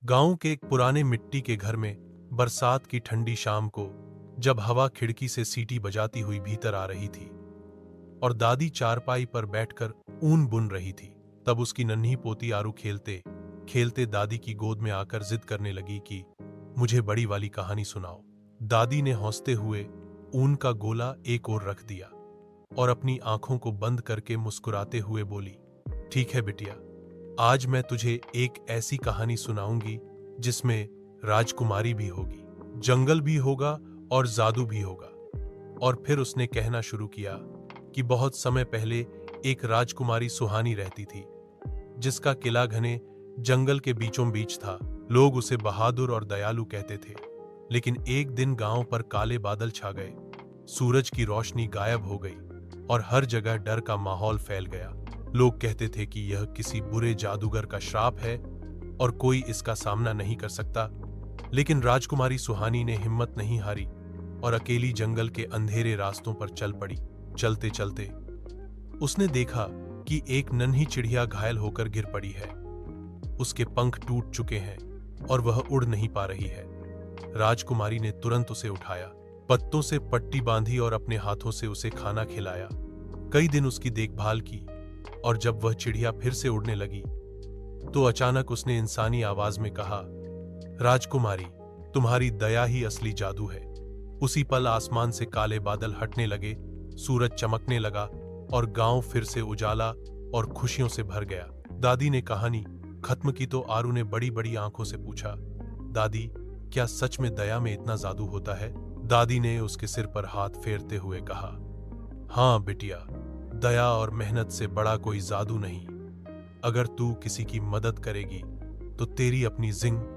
गांव के एक पुराने मिट्टी के घर में बरसात की ठंडी शाम को जब हवा खिड़की से सीटी बजाती हुई भीतर आ रही थी और दादी चारपाई पर बैठकर ऊन बुन रही थी, तब उसकी नन्ही पोती आरू खेलते खेलते दादी की गोद में आकर जिद करने लगी कि मुझे बड़ी वाली कहानी सुनाओ। दादी ने हौंसते हुए ऊन का गोला एक ओर रख दिया और अपनी आंखों को बंद करके मुस्कुराते हुए बोली, ठीक है बिटिया, आज मैं तुझे एक ऐसी कहानी सुनाऊंगी जिसमें राजकुमारी भी होगी, जंगल भी होगा और जादू भी होगा। और फिर उसने कहना शुरू किया कि बहुत समय पहले एक राजकुमारी सुहानी रहती थी, जिसका किला घने जंगल के बीचों बीच था। लोग उसे बहादुर और दयालु कहते थे। लेकिन एक दिन गांव पर काले बादल छा गए, सूरज की रोशनी गायब हो गई और हर जगह डर का माहौल फैल गया। लोग कहते थे कि यह किसी बुरे जादूगर का श्राप है और कोई इसका सामना नहीं कर सकता। लेकिन राजकुमारी सुहानी ने हिम्मत नहीं हारी और अकेली जंगल के अंधेरे रास्तों पर चल पड़ी। चलते चलते उसने देखा कि एक नन्ही चिड़िया घायल होकर गिर पड़ी है। उसके पंख टूट चुके हैं और वह उड़ नहीं पा रही है। राजकुमारी ने तुरंत उसे उठाया, पत्तों से पट्टी बांधी और अपने हाथों से उसे खाना खिलाया। कई दिन उसकी देखभाल की और जब वह चिड़िया फिर से उड़ने लगी तो अचानक उसने इंसानी आवाज में कहा, राजकुमारी, तुम्हारी दया ही असली जादू है। उसी पल आसमान से काले बादल हटने लगे, सूरज चमकने लगा और गांव फिर से उजाला और खुशियों से भर गया। दादी ने कहानी खत्म की तो आरू ने बड़ी बड़ी आंखों से पूछा, दादी, क्या सच में दया में इतना जादू होता है? दादी ने उसके सिर पर हाथ फेरते हुए कहा, हाँ बिटिया, दया और मेहनत से बड़ा कोई जादू नहीं। अगर तू किसी की मदद करेगी तो तेरी अपनी जिंदगी